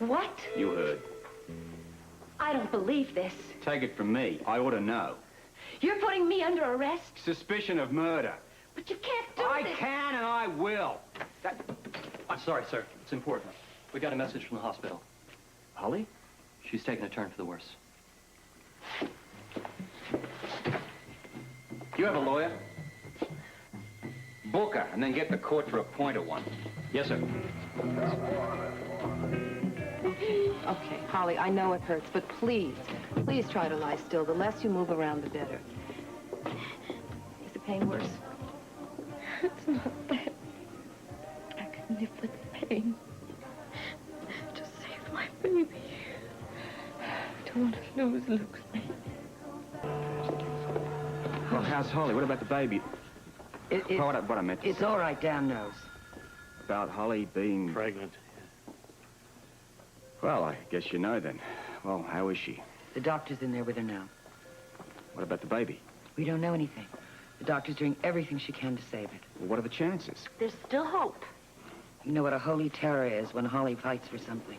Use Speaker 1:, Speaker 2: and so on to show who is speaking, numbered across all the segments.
Speaker 1: What?
Speaker 2: You heard.
Speaker 1: I don't believe this.
Speaker 2: Take it from me. I ought to know.
Speaker 1: You're putting me under arrest?
Speaker 2: Suspicion of murder.
Speaker 1: But you can't do
Speaker 2: I
Speaker 1: this.
Speaker 2: can and I will.
Speaker 3: I'm sorry, sir. It's important. We got a message from the hospital.
Speaker 2: Holly?
Speaker 3: She's taken a turn for the worse.
Speaker 2: You have a lawyer? Book her, and then get the court to appoint her one. Yes, sir.
Speaker 4: Okay, Holly, I know it hurts, but please try to lie still. The less you move around, the better. Is the pain worse?
Speaker 5: It's not that. I can live with the pain. Just save my baby. I don't want to lose Luke's baby.
Speaker 2: Well, how's Holly? What about the baby? What I meant to
Speaker 6: It's
Speaker 2: say
Speaker 6: all right, Dan knows.
Speaker 2: about Holly being...
Speaker 7: Pregnant.
Speaker 2: Well, I guess you know then. Well, how is she?
Speaker 6: The doctor's in there with her now.
Speaker 2: What about the baby?
Speaker 6: We don't know anything. The doctor's doing everything she can to save it.
Speaker 2: Well, what are the chances?
Speaker 1: There's still hope.
Speaker 6: You know what a holy terror is when Holly fights for something.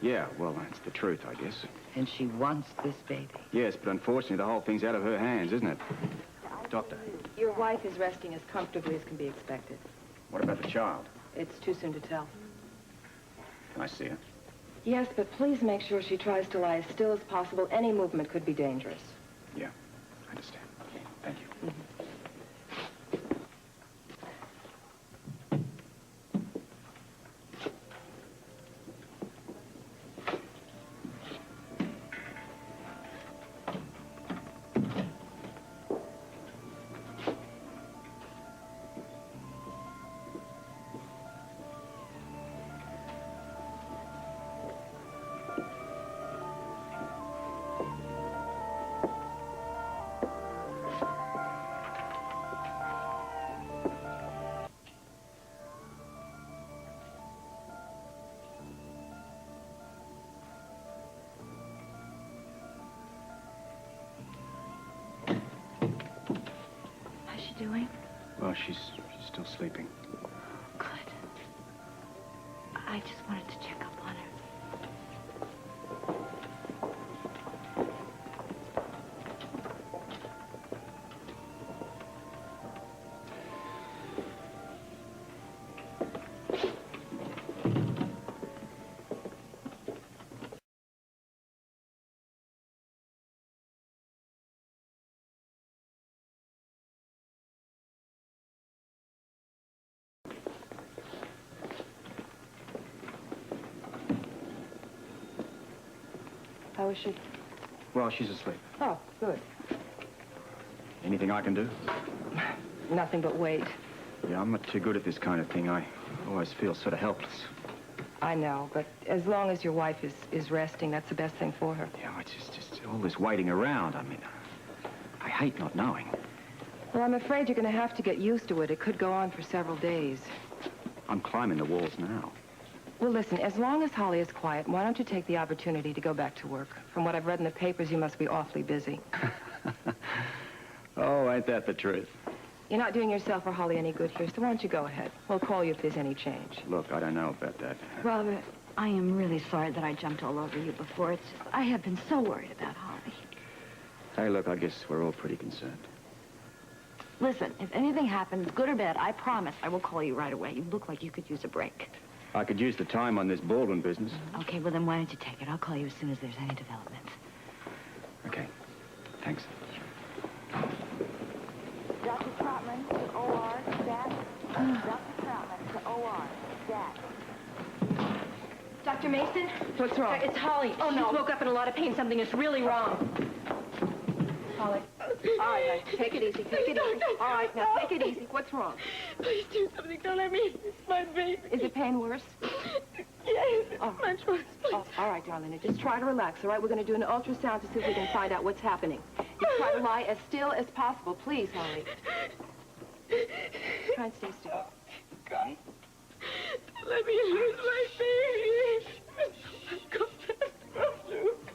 Speaker 2: Yeah, well, that's the truth, I guess.
Speaker 6: And she wants this baby.
Speaker 2: Yes, but unfortunately, the whole thing's out of her hands, isn't it? Doctor,
Speaker 4: Your wife is resting as comfortably as can be expected.
Speaker 2: what about the child?
Speaker 4: It's too soon to tell.
Speaker 2: Can I see her?
Speaker 4: Yes, but please make sure she tries to lie as still as possible. Any movement could be dangerous.
Speaker 2: Yeah, I understand. Thank you.
Speaker 5: How's she doing?
Speaker 2: Well, she's still sleeping.
Speaker 5: Good. I just wanted to check up on her.
Speaker 4: How is she?
Speaker 2: Well, she's asleep.
Speaker 4: Oh, good.
Speaker 2: Anything I can do?
Speaker 4: Nothing but wait.
Speaker 2: Yeah, I'm not too good at this kind of thing. I always feel sort of helpless.
Speaker 4: I know, but as long as your wife is resting, that's the best thing for her.
Speaker 2: Yeah, it's just all this waiting around. I mean, I hate not knowing.
Speaker 4: Well, I'm afraid you're going to have to get used to it. It could go on for several days.
Speaker 2: I'm climbing the walls now.
Speaker 4: Well, listen, as long as Holly is quiet, why don't you take the opportunity to go back to work? From what I've read in the papers, you must be awfully busy.
Speaker 2: Oh, ain't that the truth?
Speaker 4: You're not doing yourself or Holly any good here, so why don't you go ahead? We'll call you if there's any change.
Speaker 2: Look, I don't know about that.
Speaker 5: Robert, I am really sorry that I jumped all over you before. It's just, I have been so worried about Holly.
Speaker 2: Hey, look, I guess we're all pretty concerned.
Speaker 5: Listen, if anything happens, good or bad, I promise I will call you right away. You look like you could use a break.
Speaker 2: I could use the time on this Baldwin business.
Speaker 5: Okay, well then why don't you take it? I'll call you as soon as there's any developments.
Speaker 2: Okay. Thanks.
Speaker 1: Dr. Trotman to OR, stat. Dr. Trotman to OR, stat.
Speaker 4: Dr. Mason? What's wrong? It's Holly. Oh, no. She woke up in a lot of pain. Something is really wrong. Holly. All right, now, take it easy. Take it easy. All right, now, take it easy. What's wrong?
Speaker 5: Please do something. Don't let me miss my baby.
Speaker 4: Is the pain worse?
Speaker 5: Yes, it's much worse, please.
Speaker 4: Oh, all right, darling. Now, just try to relax, all right? We're going to do an ultrasound to see if we can find out what's happening. You try to lie as still as possible. Please, Holly. Try and stay still.
Speaker 5: God, don't let me lose my baby. Go fast, go, Luke.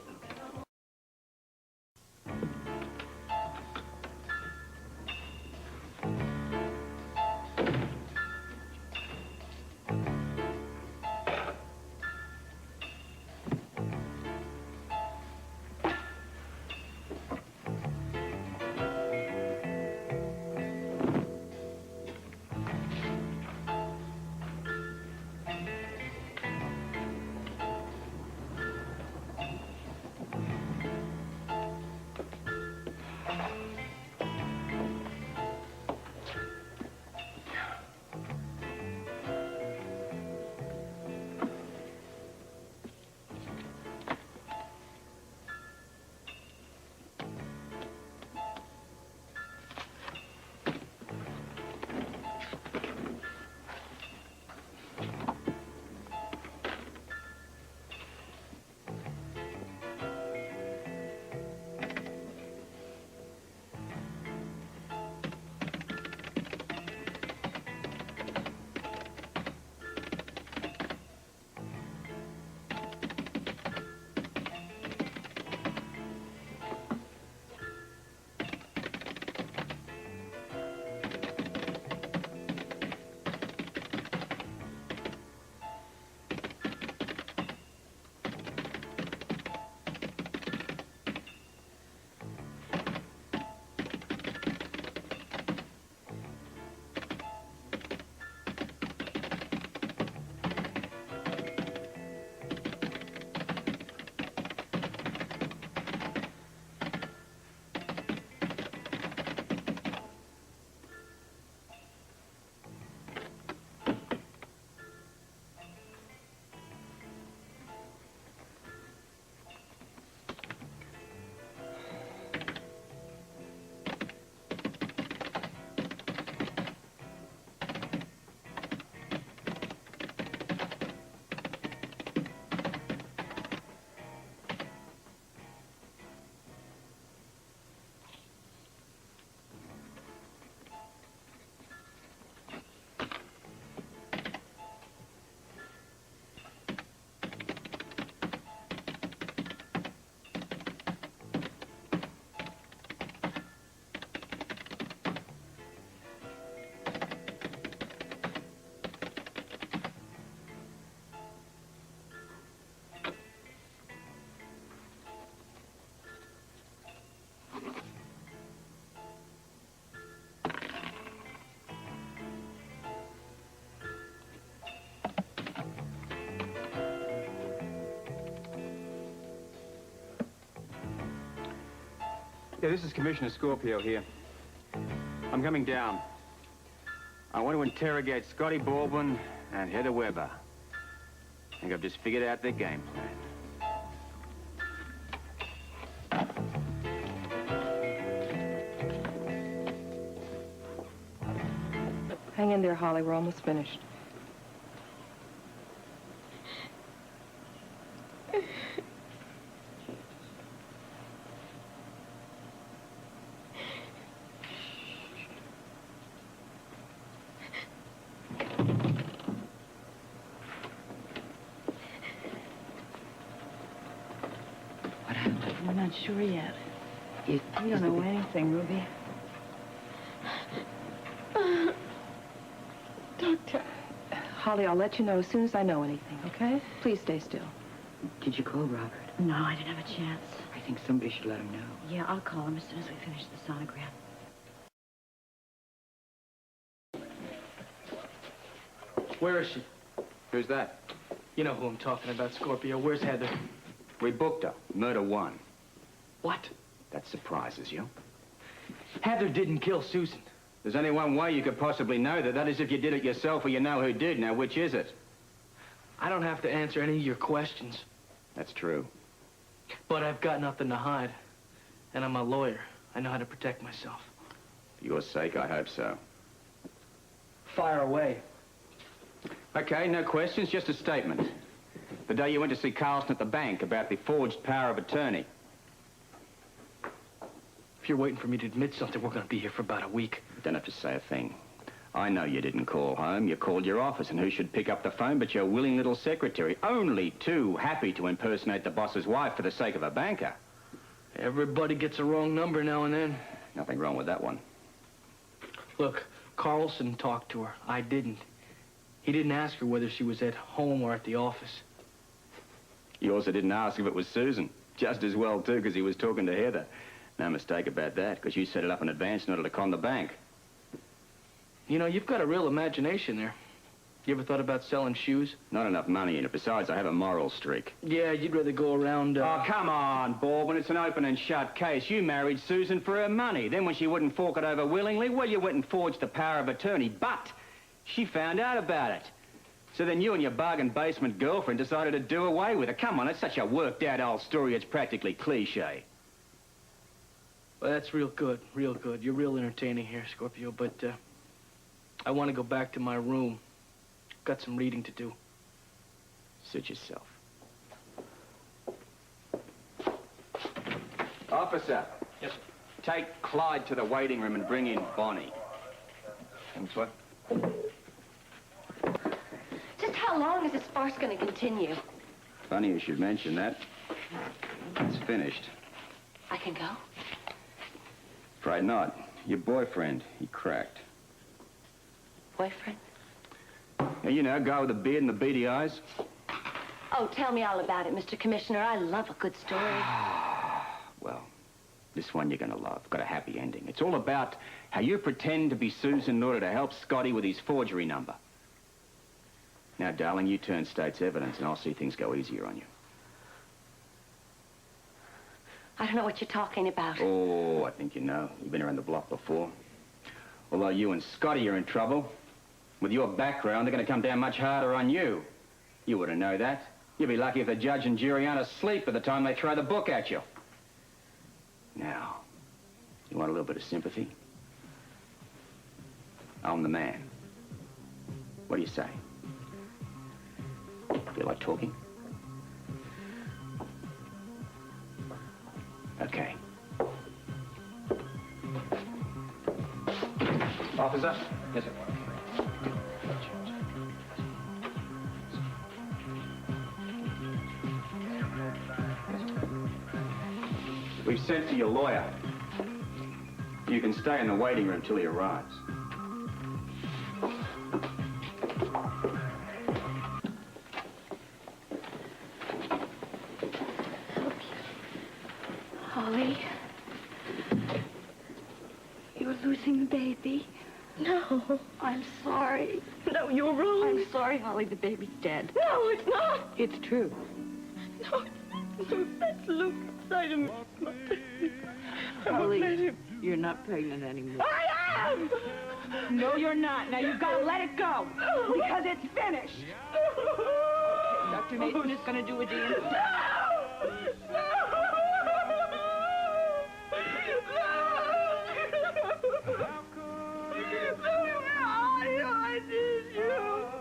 Speaker 2: Yeah, this is Commissioner Scorpio here. I'm coming down. I want to interrogate Scotty Baldwin and Heather Weber. I think I've just figured out their game plan.
Speaker 6: Hang in there, Holly. We're almost finished.
Speaker 2: What happened?
Speaker 6: I'm not sure yet. You don't know anything, Ruby.
Speaker 5: Doctor.
Speaker 6: Holly, I'll let you know as soon as I know anything, okay? Please stay still.
Speaker 7: Did you call Robert?
Speaker 5: No, I didn't have a chance.
Speaker 7: I think somebody should let him know.
Speaker 5: Yeah, I'll call him as soon as we finish the sonogram.
Speaker 8: Where is she?
Speaker 2: Who's that?
Speaker 8: You know who I'm talking about, Scorpio. Where's Heather?
Speaker 2: We booked her. Murder one.
Speaker 8: What?
Speaker 2: That surprises you.
Speaker 8: Heather didn't kill Susan.
Speaker 2: There's only one way you could possibly know that. That is if you did it yourself or you know who did. Now, which is it?
Speaker 8: I don't have to answer any of your questions.
Speaker 2: That's true.
Speaker 8: But I've got nothing to hide. And I'm a lawyer. I know how to protect myself.
Speaker 2: For your sake, I hope so.
Speaker 8: Fire away.
Speaker 2: Okay, no questions, just a statement. The day you went to see Carlson at the bank about the forged power of attorney.
Speaker 8: If you're waiting for me to admit something, we're going to be here for about a week.
Speaker 2: You don't have to say a thing. I know you didn't call home. You called your office, and who should pick up the phone but your willing little secretary, only too happy to impersonate the boss's wife for the sake of a banker.
Speaker 8: Everybody gets a wrong number now and then.
Speaker 2: Nothing wrong with that one.
Speaker 8: Look, Carlson talked to her. I didn't. He didn't ask her whether she was at home or at the office.
Speaker 2: You also didn't ask if it was Susan. Just as well, too, because he was talking to Heather. No mistake about that, because you set it up in advance in order to con the bank.
Speaker 8: You know, you've got a real imagination there. You ever thought about selling shoes?
Speaker 2: Not enough money in it. Besides, I have a moral streak.
Speaker 8: Yeah, you'd rather go around,
Speaker 2: Oh, come on, Baldwin. It's an open and shut case. You married Susan for her money. Then when she wouldn't fork it over willingly, well, you went and forged the power of attorney. But she found out about it. So then you and your bargain basement girlfriend decided to do away with her. Come on, it's such a worked-out old story, it's practically cliche.
Speaker 8: Well, that's real good, real good. You're real entertaining here, Scorpio, but, I want to go back to my room. Got some reading to do.
Speaker 2: Suit yourself. Officer.
Speaker 3: Yes, sir.
Speaker 2: Take Clyde to the waiting room and bring in Bonnie.
Speaker 3: Thanks, what?
Speaker 4: Just how long is this farce going to continue?
Speaker 2: Funny you should mention that. It's finished.
Speaker 4: I can go?
Speaker 2: Afraid not. Your boyfriend, he cracked.
Speaker 4: Boyfriend?
Speaker 2: Yeah, you know, guy with the beard and the beady eyes.
Speaker 4: Oh, tell me all about it, Mr. Commissioner. I love a good story.
Speaker 2: Well, this one you're gonna love. Got a happy ending. It's all about how you pretend to be Susan in order to help Scotty with his forgery number. Now, darling, you turn state's evidence and I'll see things go easier on you.
Speaker 4: I don't know what you're talking about.
Speaker 2: Oh, I think you know. You've been around the block before. Although you and Scotty are in trouble, with your background, they're going to come down much harder on you. You ought to know that. You'll be lucky if the judge and jury aren't asleep by the time they throw the book at you. Now, you want a little bit of sympathy? I'm the man. What do you say? Feel like talking? Okay. Officer? Yes, sir. We've sent for your lawyer. You can stay in the waiting room till he arrives.
Speaker 5: Holly, you're losing the baby. No. I'm sorry. No, you're wrong. I'm sorry, Holly. The baby's dead. No, it's not.
Speaker 6: It's true.
Speaker 5: No, no, that's look inside of me.
Speaker 7: Holly, you're not pregnant anymore.
Speaker 1: I am! No, you're not. Now you've got to let it go. Because it's finished.
Speaker 7: Dr. Mason is going to do a DNA.
Speaker 1: I need you.